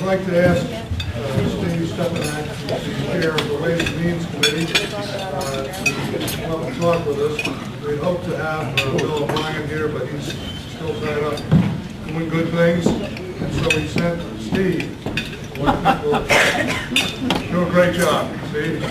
like to ask Steve Stepanak, the chair of the Ways and Means Committee, to come up and talk with us. We hope to have Bill O'Brien here, but he's still tied up doing good things, and so we sent Steve. Do a great job, Steve.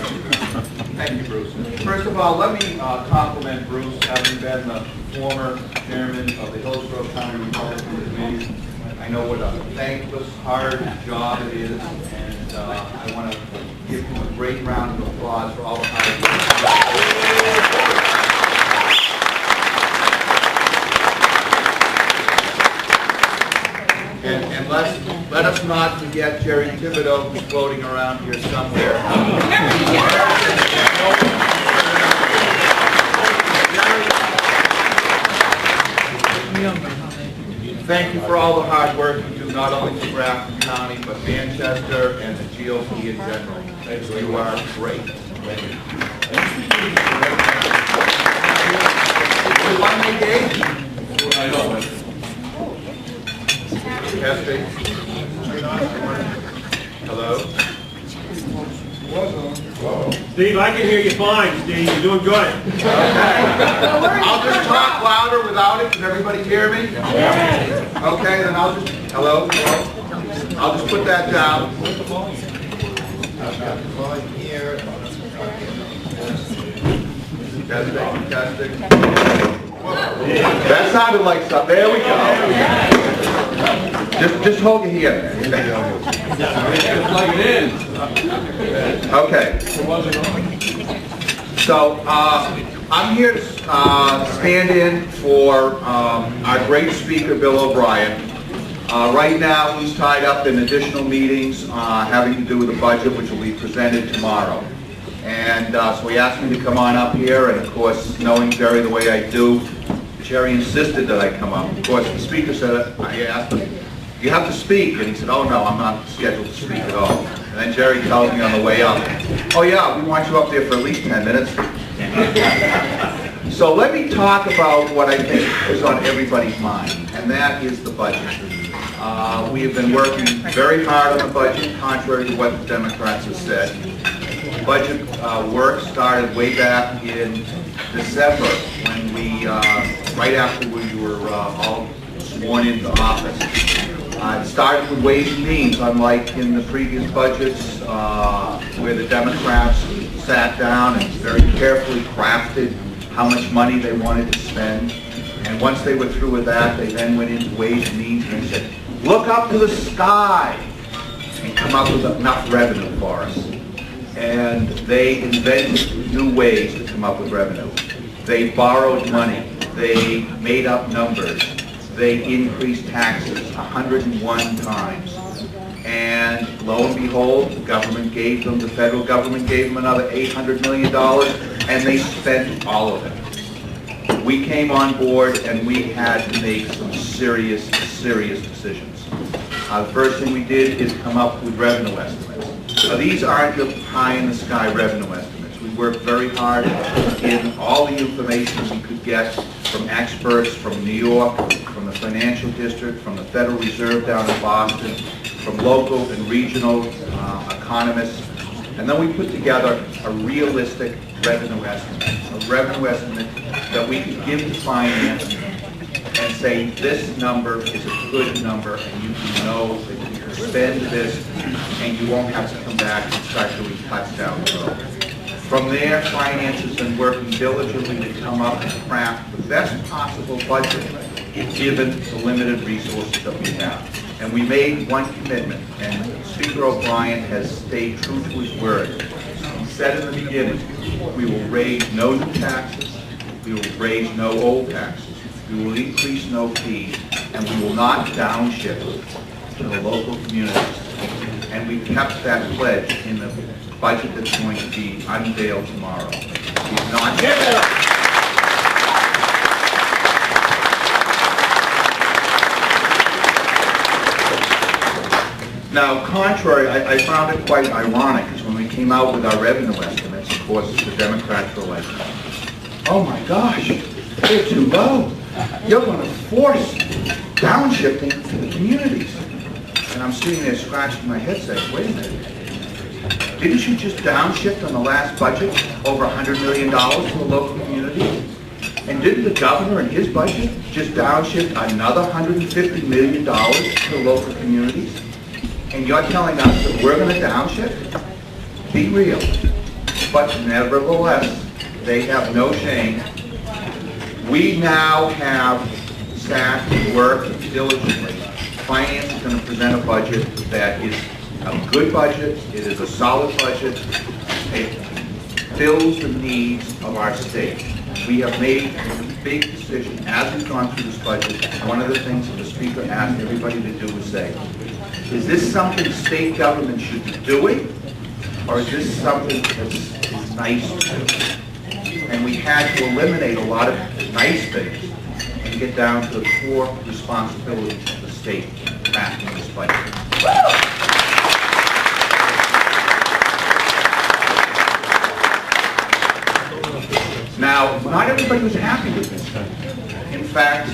Thank you, Bruce. First of all, let me compliment Bruce, having been the former chairman of the Hillsborough County Republican Committee. I know what a thankless, hard job it is, and I want to give him a great round of applause for all the hard work. And let us not forget Jerry Thibodeau, who's floating around here somewhere. Thank you for all the hard work you do, not only for Grafton County, but Manchester and the GOP in general. You are great. Thank you. One more game? I know. Testing. Hello? Steve, I can hear you fine, Steve. You're doing good. Okay. I'll just talk louder without it. Can everybody hear me? Okay, then I'll just... Hello? I'll just put that down. Testing. That sounded like something. There we go. Just hold your hand. Just plug it in. Okay. So I'm here to stand in for our great speaker, Bill O'Brien. Right now, he's tied up in additional meetings having to do with the budget, which will be presented tomorrow. And so he asked me to come on up here, and of course, knowing Jerry the way I do, Jerry insisted that I come up. Of course, the speaker said, I asked him, you have to speak, and he said, oh no, I'm not scheduled to speak at all. And then Jerry tells me on the way up, oh yeah, we want you up there for at least 10 minutes. So let me talk about what I think is on everybody's mind, and that is the budget. We have been working very hard on the budget, contrary to what the Democrats have said. The budget work started way back in December when we, right after we were all sworn into office. It started with Ways and Means, unlike in the previous budgets where the Democrats sat down and very carefully crafted how much money they wanted to spend. And once they were through with that, they then went into Ways and Means and they said, look up to the sky and come up with enough revenue for us. And they invented new ways to come up with revenue. They borrowed money. They made up numbers. They increased taxes 101 times. And lo and behold, the government gave them, the federal government gave them another $800 million, and they spent all of it. We came on board and we had to make some serious decisions. The first thing we did is come up with revenue estimates. Now, these aren't just pie-in-the-sky revenue estimates. We worked very hard in all the information we could get from experts from New York, from the financial district, from the Federal Reserve down in Boston, from local and regional economists. And then we put together a realistic revenue estimate, a revenue estimate that we could give to finance and say this number is a good number and you can know that you can spend this and you won't have to come back and start doing cuts down the road. From there, finance has been working diligently to come up and craft the best possible budget given the limited resources that we have. And we made one commitment, and Speaker O'Brien has stayed true to his word. He said in the beginning, we will raise no new taxes, we will raise no old taxes, we will increase no fees, and we will not downshift to the local communities. And we kept that pledge in the budget that's going to be unveiled tomorrow. We've not given up. Now, contrary, I found it quite ironic, because when we came out with our revenue estimates, of course, the Democrats were like, oh my gosh, they're too low. You're going to force downshifting to the communities. And I'm sitting there scratching my head saying, wait a minute. Didn't you just downshift on the last budget over $100 million to the local community? And didn't the governor in his budget just downshift another $150 million to the local communities? And you're telling us that we're going to downshift? Be real. But nevertheless, they have no shame. We now have staff to work diligently. Finance is going to present a budget that is a good budget. It is a solid budget. It fills the needs of our state. We have made a big decision as we've gone through this budget. One of the things that the speaker asked everybody to do was say, is this something state government should be doing, or is this something that's nice to do? And we had to eliminate a lot of nice things and get down to the core responsibilities of the state back in this budget. Now, not everybody was happy with this. In fact,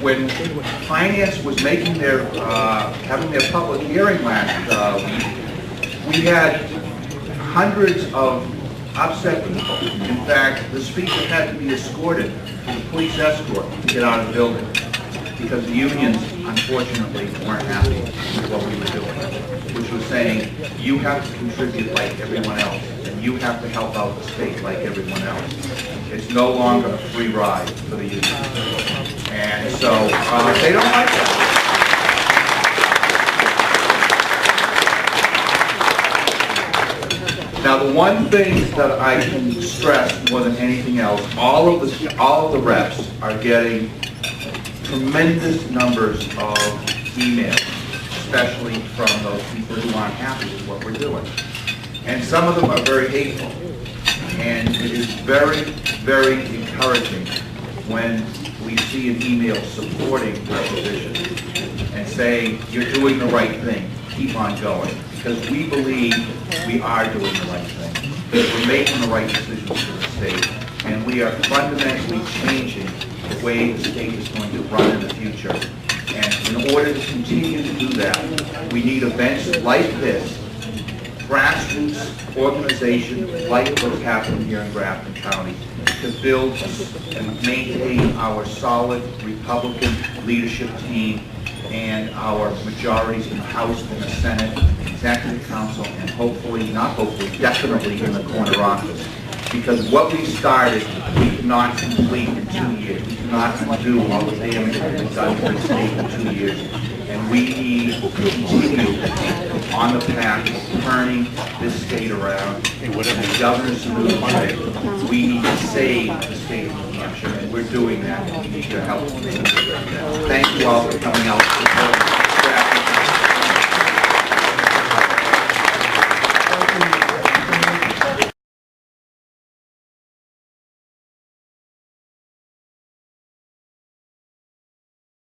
when Finance was making their, having their public hearing last week, we had hundreds of upset people. In fact, the speaker had to be escorted with a police escort to get out of the building because the unions, unfortunately, weren't happy with what we were doing, which was saying, you have to contribute like everyone else, and you have to help out the state like everyone else. It's no longer a free ride for the unions. And so they don't like that. Now, the one thing that I can stress more than anything else, all of the reps are getting tremendous numbers of emails, especially from those people who aren't happy with what we're doing. And some of them are very hateful. And it is very, very encouraging when we see an email supporting our position and saying, you're doing the right thing, keep on going. Because we believe we are doing the right thing. We're making the right decisions for the state. And we are fundamentally changing the way the state is going to run in the future. And in order to continue to do that, we need events like this, grassroots organization like what's happening here in Grafton County, to build and maintain our solid Republican leadership team and our majorities in the House and the Senate, Executive Council, and hopefully, not hopefully, definitely in the corner office. Because what we started, we could not complete in 2 years. We could not undo all the damage that was done to the state in 2 years. And we need to continue on the path of turning this state around. And the governor's new budget, we need to save the state of New Hampshire, and we're doing that. We need your help. Thank you all for coming out.